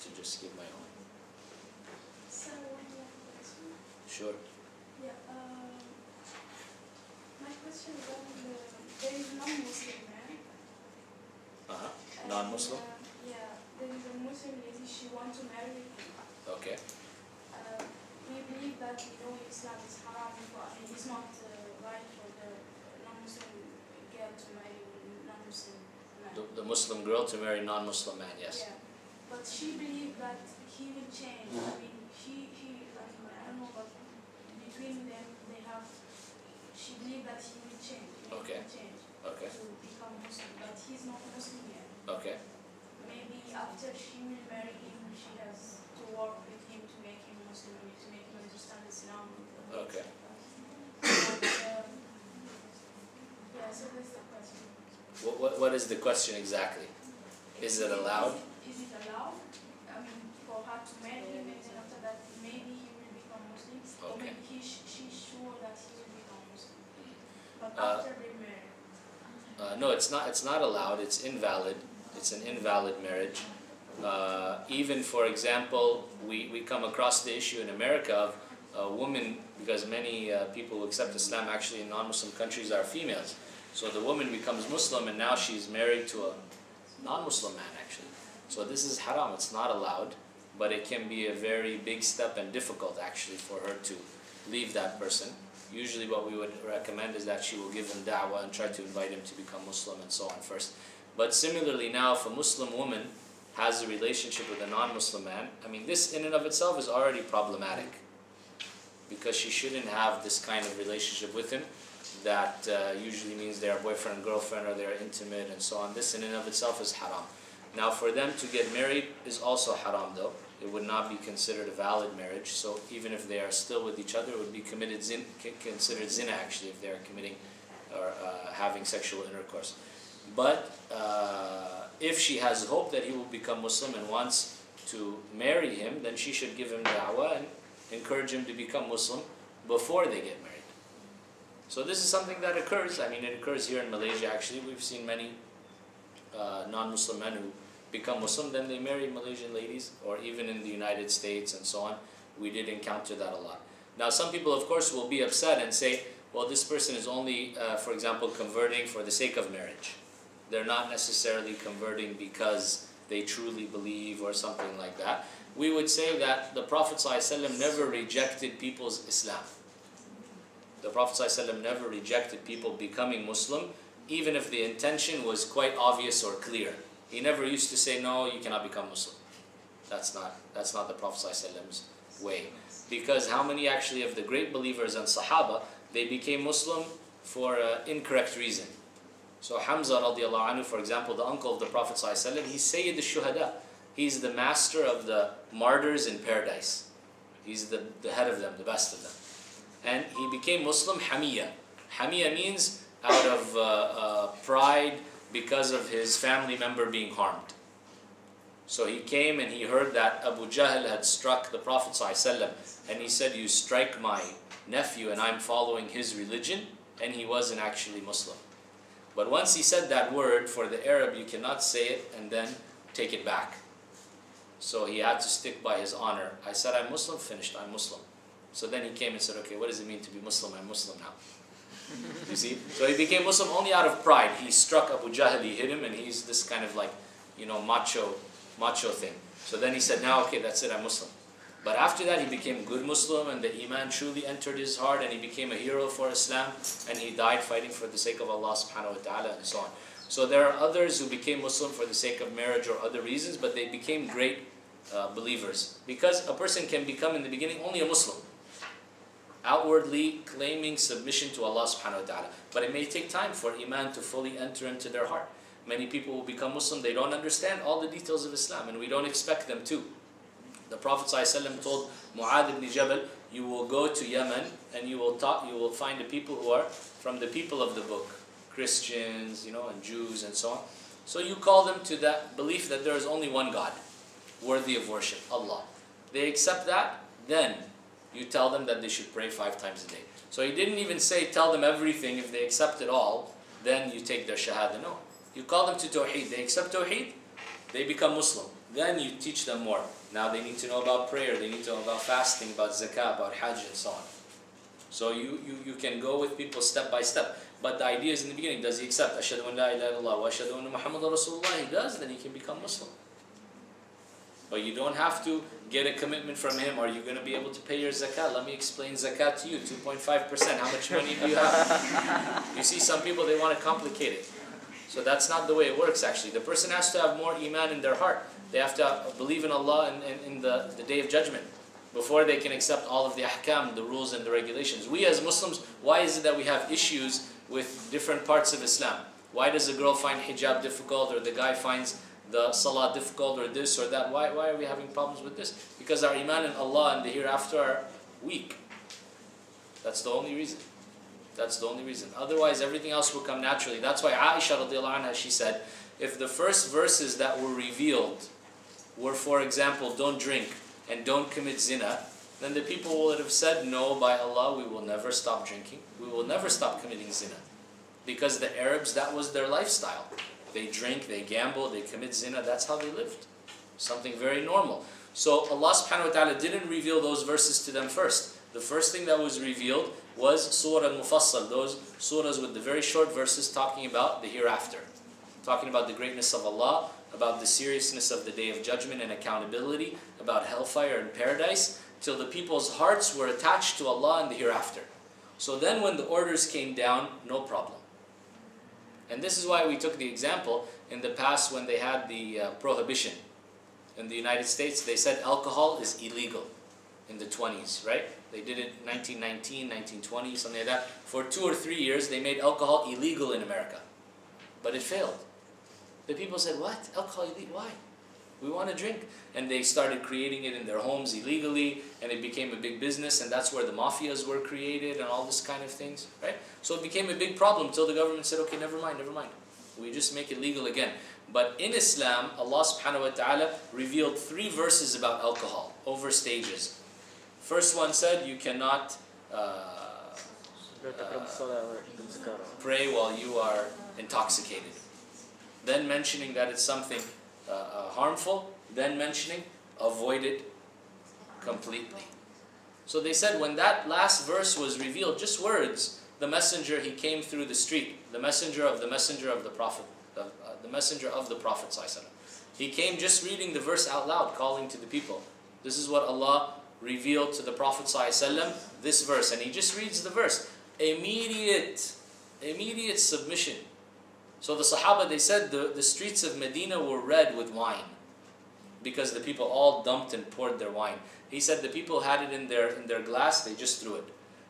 to just give my own. So, one more question. Sure. Yeah, my question is on there is a non-Muslim man. Non-Muslim? Yeah, there is a Muslim lady, she wants to marry him. Okay. We believe that, Islam is haram, it's not right for the non-Muslim girl to marry non-Muslim man. The Muslim girl to marry non-Muslim man, yes. Yeah, but she believes that he will change. I mean, I don't know, but between them, she believes that he will change. Okay. Okay. To become Muslim, but he's not Muslim yet. Okay. Maybe after she will marry him, she has to work with him to make him Muslim, to make him understand Islam. Okay. But, yeah, so that's the question. What is the question exactly? Is it allowed? Is it allowed? I mean, for her to marry him, and then after that, maybe he will become Muslim, or Okay. maybe she's sure that he will become Muslim. But after they marry. No, it's not allowed. It's invalid. It's an invalid marriage. Even, for example, we come across the issue in America of a woman, because many people who accept Islam actually in non-Muslim countries are females. So the woman becomes Muslim and now she's married to a non-Muslim man actually. So this is haram. It's not allowed, but it can be a very big step and difficult actually for her to leave that person. Usually what we would recommend is that she will give him da'wah and try to invite him to become Muslim and so on first. But similarly now, if a Muslim woman has a relationship with a non-Muslim man, I mean this in and of itself is already problematic, because she shouldn't have this kind of relationship with him. That usually means they are boyfriend and girlfriend, or they are intimate and so on. This in and of itself is haram. Now for them to get married is also haram though. It would not be considered a valid marriage. So even if they are still with each other, it would be considered zina actually if they are committing or having sexual intercourse. But if she has hope that he will become Muslim and wants to marry him, then she should give him da'wah and encourage him to become Muslim before they get married. So this is something that occurs. I mean, it occurs here in Malaysia actually. We've seen many non-Muslim men who become Muslim, then they marry Malaysian ladies, or even in the United States and so on. We did encounter that a lot. Now some people of course will be upset and say, well, this person is only, for example, converting for the sake of marriage. They're not necessarily converting because they truly believe or something like that. We would say that the Prophet ﷺ never rejected people's Islam. The Prophet ﷺ never rejected people becoming Muslim, even if the intention was quite obvious or clear. He never used to say, no, you cannot become Muslim. That's not the Prophet ﷺ's way. Because how many actually of the great believers and Sahaba, they became Muslim for an incorrect reason. So Hamza radiallahu anhu, for example, the uncle of the Prophet ﷺ, he's Sayyid al-Shuhada. He's the master of the martyrs in paradise. He's the head of them, the best of them. And he became Muslim Hamiyya. Hamiyya means out of pride because of his family member being harmed. So he came and he heard that Abu Jahl had struck the Prophet ﷺ, and he said, you strike my nephew and I'm following his religion, and he wasn't actually Muslim. But once he said that word, for the Arab you cannot say it and then take it back. So he had to stick by his honor. I said I'm Muslim, finished, I'm Muslim. So then he came and said, okay, what does it mean to be Muslim? I'm Muslim now. You see? So he became Muslim only out of pride. He struck Abu Jahl, he hit him, and he's this kind of like, macho thing. So then he said, now okay, that's it, I'm Muslim. But after that he became good Muslim, and the Iman truly entered his heart, and he became a hero for Islam, and he died fighting for the sake of Allah subhanahu wa ta'ala, and so on. So there are others who became Muslim for the sake of marriage or other reasons, but they became great believers. Because a person can become in the beginning only a Muslim, outwardly claiming submission to Allah subhanahu wa ta'ala. But it may take time for Iman to fully enter into their heart. Many people will become Muslim, they don't understand all the details of Islam, and we don't expect them to. The Prophet ﷺ told Mu'adh ibn Jabal, you will go to Yemen and you will find the people who are from the people of the book, Christians, and Jews and so on. So you call them to that belief that there is only one God, worthy of worship, Allah. They accept that, then you tell them that they should pray 5 times a day. So he didn't even say tell them everything. If they accept it all, then you take their shahada. No. You call them to Tawheed. They accept Tawheed, they become Muslim. then you teach them more. Now they need to know about prayer, they need to know about fasting, about zakah, about hajj, and so on. So you can go with people step by step. But the idea is in the beginning, does he accept Ashhadu an la ilaha illallah wa ashhadu anna Muhammadan Rasulullah? He does, then he can become Muslim. But you don't have to get a commitment from him. Are you going to be able to pay your zakat? Let me explain zakat to you. 2.5%. How much money do you have? You see, some people, they want to complicate it. So that's not the way it works actually. The person has to have more iman in their heart. They have to believe in Allah and in the Day of Judgment before they can accept all of the ahkam, the rules and the regulations. We as Muslims, why is it that we have issues with different parts of Islam? Why does a girl find hijab difficult, or the guy finds the salah difficult, or this or that? Why are we having problems with this? Because our iman in Allah and the hereafter are weak. That's the only reason. That's the only reason. Otherwise, everything else will come naturally. That's why Aisha radiallahu anha, she said, if the first verses that were revealed were, for example, don't drink and don't commit zina, then the people would have said, no, by Allah, we will never stop drinking. We will never stop committing zina. Because the Arabs, that was their lifestyle. They drink, they gamble, they commit zina. That's how they lived. Something very normal. So Allah subhanahu wa ta'ala didn't reveal those verses to them first. The first thing that was revealed was Surah Al-Mufassal, those surahs with the very short verses talking about the hereafter. Talking about the greatness of Allah, about the seriousness of the Day of Judgment and accountability, about hellfire and paradise, till the people's hearts were attached to Allah and the hereafter. So then when the orders came down, no problem. And this is why we took the example in the past when they had the prohibition. In the United States, they said alcohol is illegal in the 20s, right? They did it 1919, 1920, something like that. For 2 or 3 years, they made alcohol illegal in America. But it failed. The people said, what? Alcohol illegal? Why? We want to drink. And they started creating it in their homes illegally, and it became a big business, and that's where the mafias were created and all this kind of things, right? So it became a big problem until the government said, okay, never mind. We just make it legal again. But in Islam, Allah subhanahu wa ta'ala revealed 3 verses about alcohol over stages. First one said, you cannot pray while you are intoxicated. Then mentioning that it's something harmful, then mentioning avoid it completely. So they said when that last verse was revealed, just words, the messenger, he came through the street, the messenger of the Prophet, the messenger of the Prophet ﷺ. He came just reading the verse out loud, calling to the people. This is what Allah revealed to the Prophet ﷺ, this verse, and he just reads the verse. Immediate submission. So the Sahaba, they said the streets of Medina were red with wine because the people all dumped and poured their wine. He said the people had it in their glass, they just threw it.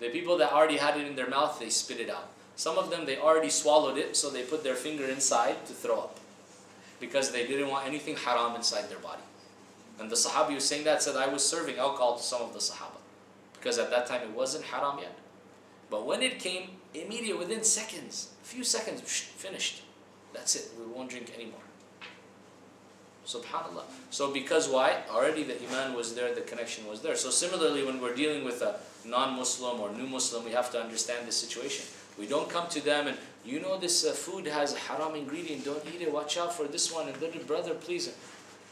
The people that already had it in their mouth, they spit it out. Some of them, they already swallowed it, so they put their finger inside to throw up because they didn't want anything haram inside their body. And the Sahabi who was saying that said, I was serving alcohol to some of the Sahaba because at that time it wasn't haram yet. But when it came, immediate, within seconds, a few seconds, finished. That's it. We won't drink anymore. Subhanallah. So because why? Already the iman was there, the connection was there. So similarly, when we're dealing with a non-Muslim or new Muslim, we have to understand this situation. We don't come to them and, you know, this food has a haram ingredient, don't eat it, watch out for this one, and little brother, please.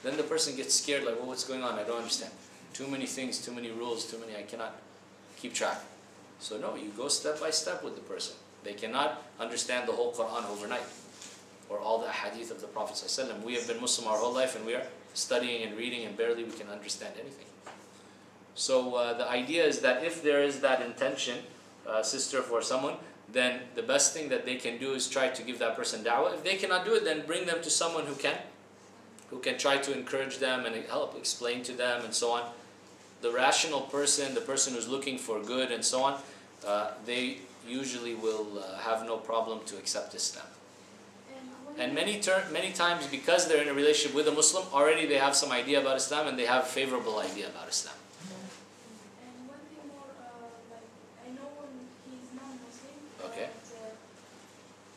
Then the person gets scared, like, well, what's going on? I don't understand. Too many things, too many rules, I cannot keep track. So no, you go step by step with the person. They cannot understand the whole Quran overnight or all the hadith of the Prophet ﷺ. We have been Muslim our whole life and we are studying and reading and barely we can understand anything. So the idea is that if there is that intention, sister, for someone, then the best thing that they can do is try to give that person da'wah. If they cannot do it, then bring them to someone who can try to encourage them and help explain to them and so on. The rational person, the person who's looking for good and so on, they usually will have no problem to accept Islam. And many times, because they're in a relationship with a Muslim, already they have some idea about Islam and they have a favorable idea about Islam. And one thing more, like, I know when he's non-Muslim, okay.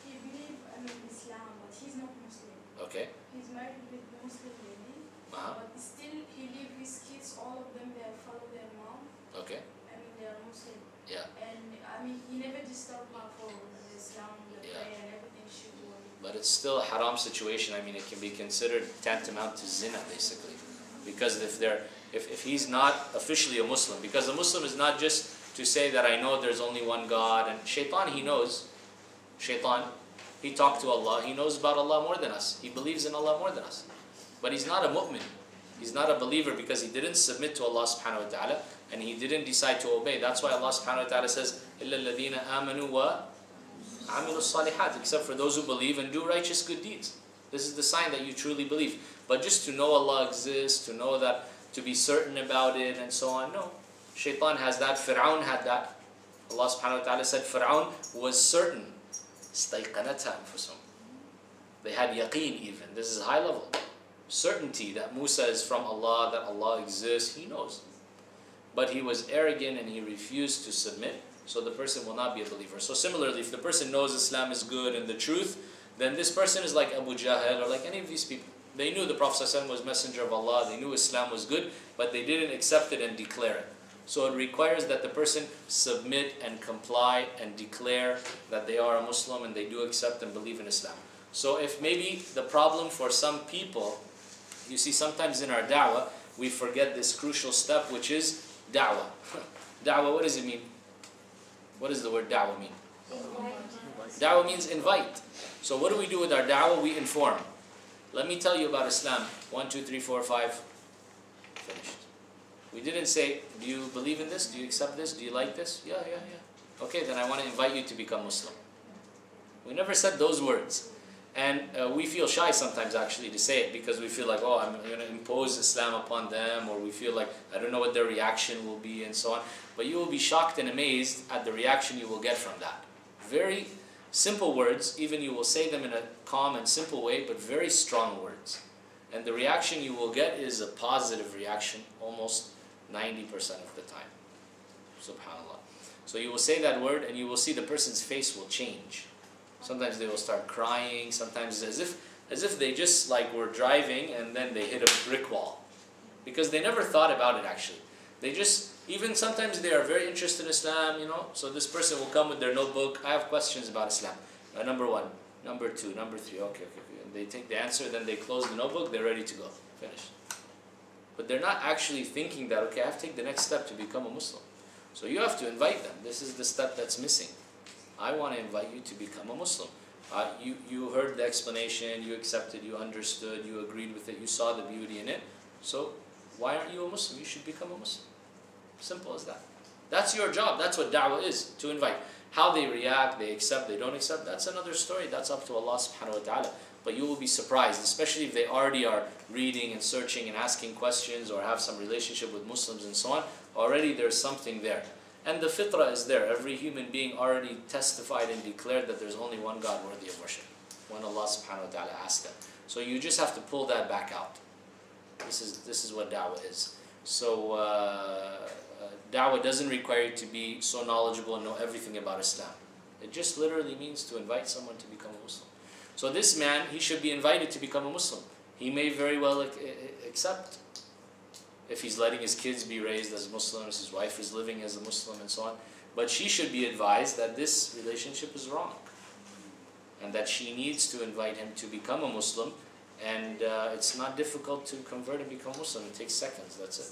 He believes in Islam, but he's not Muslim. Okay. He's married with a Muslim lady, but still he leaves his kids, all of them, they follow their mom. Okay. I mean, they are Muslim. Yeah. And I mean, he never disturbed her for Islam, the prayer and everything she wanted. but it's still a haram situation. I mean, it can be considered tantamount to zina, basically. Because if he's not officially a Muslim, because a Muslim is not just to say that I know there's only one God, and shaitan, he knows. Shaitan, he talked to Allah, he knows about Allah more than us. He believes in Allah more than us. But he's not a mu'min. He's not a believer because he didn't submit to Allah subhanahu wa ta'ala and he didn't decide to obey. That's why Allah subhanahu wa ta'ala says, إِلَّا الَّذِينَ آمَنُوا وَعَمِلُوا الصَّالِحَاتِ, except for those who believe and do righteous good deeds. This is the sign that you truly believe. But just to know Allah exists, to know that, to be certain about it and so on, no. Shaitan has that, Fir'aun had that. Allah subhanahu wa ta'ala said Fir'aun was certain. اسْتَيْقَنَتْهَا أَنفُسُهُمْ. They had yaqeen even. This is high level. Certainty that Musa is from Allah, that Allah exists, he knows. But he was arrogant and he refused to submit, so the person will not be a believer. So similarly, if the person knows Islam is good and the truth, then this person is like Abu Jahl or like any of these people. They knew the Prophet ﷺ was messenger of Allah, they knew Islam was good, but they didn't accept it and declare it. So it requires that the person submit and comply and declare that they are a Muslim and they do accept and believe in Islam. So if maybe the problem for some people, you see sometimes in our da'wah, we forget this crucial step, which is da'wah. Da'wah, what does it mean? What does the word da'wah mean? Da'wah means invite. So what do we do with our da'wah? We inform. Let me tell you about Islam. 1, 2, 3, 4, 5. Finished. We didn't say, do you believe in this? Do you accept this? Do you like this? Yeah. Okay, then I want to invite you to become Muslim. We never said those words. And we feel shy sometimes actually to say it because we feel like, oh, I'm going to impose Islam upon them, or we feel like I don't know what their reaction will be and so on. But you will be shocked and amazed at the reaction you will get from that. Very simple words, even you will say them in a calm and simple way, but very strong words. And the reaction you will get is a positive reaction almost 90% of the time. SubhanAllah. So you will say that word and you will see the person's face will change. Sometimes they will start crying, sometimes as if they just like were driving and then they hit a brick wall. Because they never thought about it actually. They just, even sometimes they are very interested in Islam, you know. So this person will come with their notebook, I have questions about Islam. Number 1, number 2, number 3, okay. And they take the answer, then they close the notebook, they're ready to go, finished. But they're not actually thinking that, okay, I have to take the next step to become a Muslim. So you have to invite them. This is the step that's missing. I want to invite you to become a Muslim. You heard the explanation, you accepted, you understood, you agreed with it, you saw the beauty in it. So why aren't you a Muslim? You should become a Muslim. Simple as that. That's your job. That's what da'wah is, to invite. How they react, they accept, they don't accept, that's another story. That's up to Allah subhanahu wa ta'ala. But you will be surprised, especially if they already are reading and searching and asking questions or have some relationship with Muslims and so on. Already there's something there. And the fitrah is there. Every human being already testified and declared that there's only one God worthy of worship when Allah subhanahu wa ta'ala asked them. So you just have to pull that back out. This is what da'wah is. So da'wah doesn't require you to be so knowledgeable and know everything about Islam. It just literally means to invite someone to become a Muslim. So this man, he should be invited to become a Muslim. He may very well accept. If he's letting his kids be raised as Muslims, his wife is living as a Muslim and so on. But she should be advised that this relationship is wrong. And that she needs to invite him to become a Muslim. And it's not difficult to convert and become Muslim. It takes seconds, that's it.